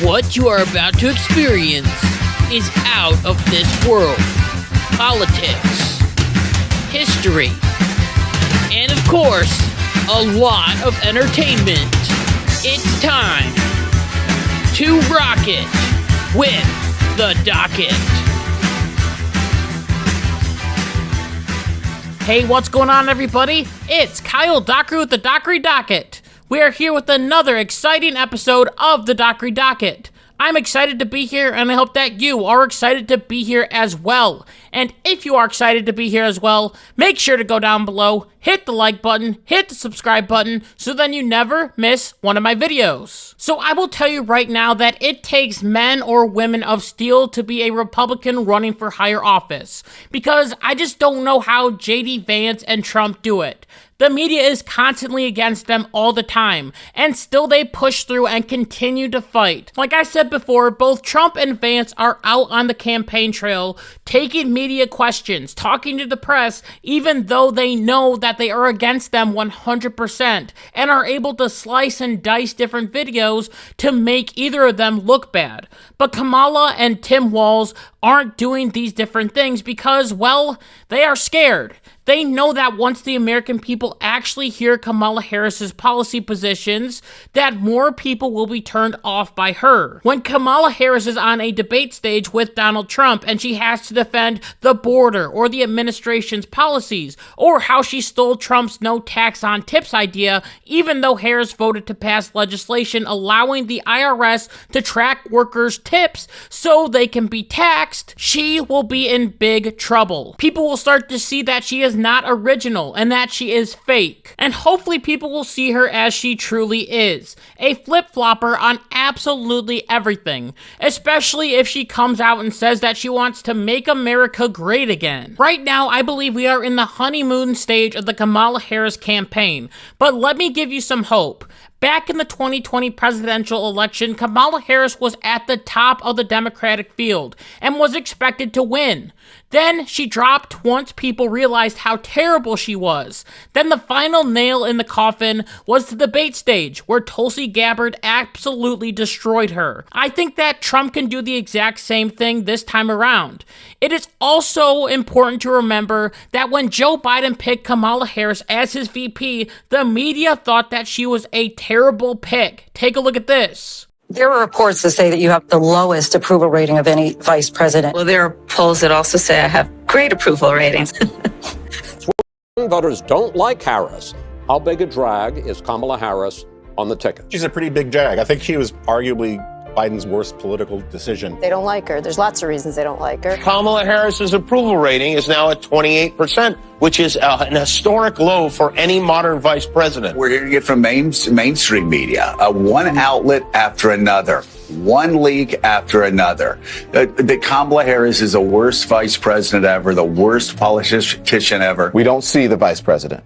What you are about to experience is out of this world. Politics, history, and of course, a lot of entertainment. It's time to rock it with the Docket. Hey, what's going on, everybody? It's Kyle Dockery with the Dockery Docket. We are here with another exciting episode of the Dockery Docket. I'm excited to be here, and I hope that you are excited to be here as well. And if you are excited to be here as well, make sure to go down below, hit the like button, hit the subscribe button, so then you never miss one of my videos. So I will tell you right now that it takes men or women of steel to be a Republican running for higher office, because I just don't know how J.D. Vance and Trump do it. The media is constantly against them all the time, and still they push through and continue to fight. Like I said before, both Trump and Vance are out on the campaign trail, taking media questions, talking to the press, even though they know that they are against them 100%, and are able to slice and dice different videos to make either of them look bad. But Kamala and Tim Walz aren't doing these different things because, well, they are scared. They know that once the American people actually hear Kamala Harris's policy positions, that more people will be turned off by her. When Kamala Harris is on a debate stage with Donald Trump and she has to defend the border or the administration's policies, or how she stole Trump's no tax on tips idea, even though Harris voted to pass legislation allowing the IRS to track workers' tips so they can be taxed, she will be in big trouble. People will start to see that she is not original and that she is fake. And hopefully people will see her as she truly is, a flip-flopper on absolutely everything, especially if she comes out and says that she wants to make America great again. Right now, I believe we are in the honeymoon stage of the Kamala Harris campaign, but let me give you some hope. Back in the 2020 presidential election, Kamala Harris was at the top of the Democratic field and was expected to win. Then she dropped once people realized how terrible she was. Then the final nail in the coffin was the debate stage, where Tulsi Gabbard absolutely destroyed her. I think that Trump can do the exact same thing this time around. It is also important to remember that when Joe Biden picked Kamala Harris as his VP, the media thought that she was a terrible pick. Take a look at this. There are reports that say that you have the lowest approval rating of any vice president. Well, there are polls that also say I have great approval ratings. Swing voters don't like Harris. How big a drag is Kamala Harris on the ticket? She's a pretty big drag. I think she was arguably Biden's worst political decision. They don't like her. There's lots of reasons they don't like her. Kamala Harris's approval rating is now at 28%, which is an historic low for any modern vice president. We're hearing it from mainstream media, one outlet after another, one leak after another. That Kamala Harris is the worst vice president ever, the worst politician ever. We don't see the vice president.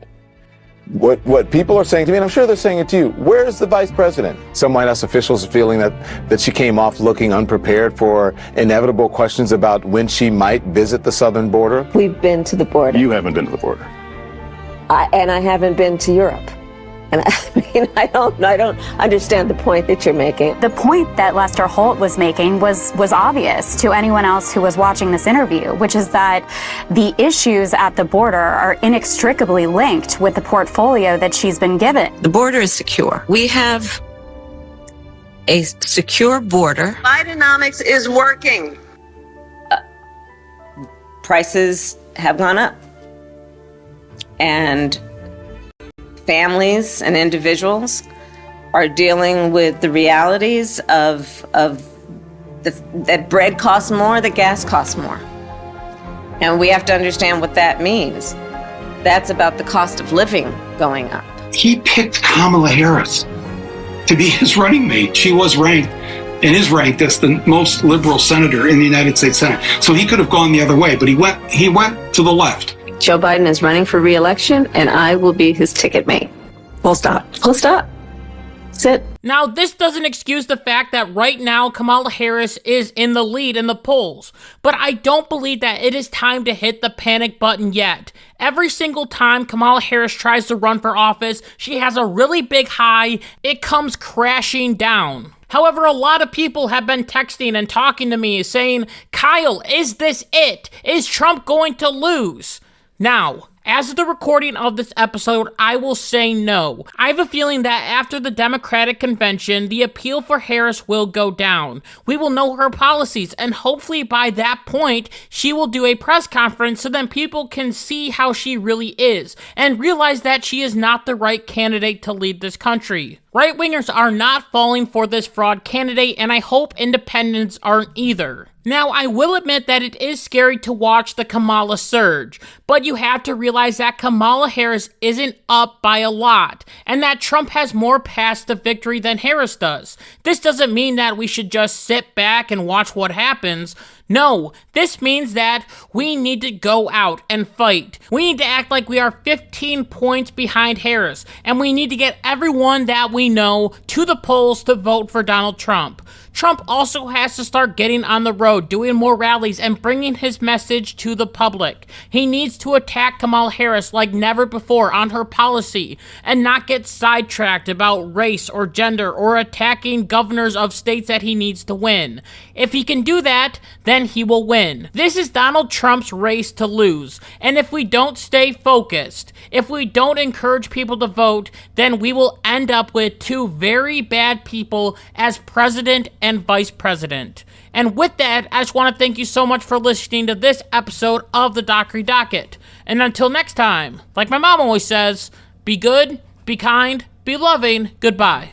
What people are saying to me, and I'm sure they're saying it to you, where's the vice president? Some White House officials are feeling that she came off looking unprepared for inevitable questions about when she might visit the southern border. We've been to the border. You haven't been to the border. And I haven't been to Europe. And I mean, I don't understand the point that you're making. The point that Lester Holt was making was obvious to anyone else who was watching this interview, which is that the issues at the border are inextricably linked with the portfolio that she's been given. The border is secure. We have a secure border. Bidenomics is working. Prices have gone up. And families and individuals are dealing with the realities of that bread costs more, that gas costs more. And we have to understand what that means. That's about the cost of living going up. He picked Kamala Harris to be his running mate. She was ranked and is ranked as the most liberal senator in the United States Senate. So he could have gone the other way, but he went to the left. Joe Biden is running for re-election, and I will be his ticket mate. Full stop. Full stop. That's it. Now, this doesn't excuse the fact that right now Kamala Harris is in the lead in the polls, but I don't believe that it is time to hit the panic button yet. Every single time Kamala Harris tries to run for office, she has a really big high, it comes crashing down. However, a lot of people have been texting and talking to me saying, Kyle, is this it? Is Trump going to lose? Now, as of the recording of this episode, I will say no. I have a feeling that after the Democratic convention, the appeal for Harris will go down. We will know her policies, and hopefully by that point, she will do a press conference so then people can see how she really is, and realize that she is not the right candidate to lead this country. Right-wingers are not falling for this fraud candidate, and I hope independents aren't either. Now, I will admit that it is scary to watch the Kamala surge, but you have to realize that Kamala Harris isn't up by a lot, and that Trump has more paths to victory than Harris does. This doesn't mean that we should just sit back and watch what happens. No, this means that we need to go out and fight. We need to act like we are 15 points behind Harris, and we need to get everyone that we know to the polls to vote for Donald Trump. Trump also has to start getting on the road, doing more rallies, and bringing his message to the public. He needs to attack Kamala Harris like never before on her policy, and not get sidetracked about race or gender or attacking governors of states that he needs to win. If he can do that, then he will win. This is Donald Trump's race to lose, and if we don't stay focused, if we don't encourage people to vote, then we will end up with two very bad people as president and vice president. And with that, I just want to thank you so much for listening to this episode of the Dockery Docket. And until next time, like my mom always says, be good, be kind, be loving, goodbye.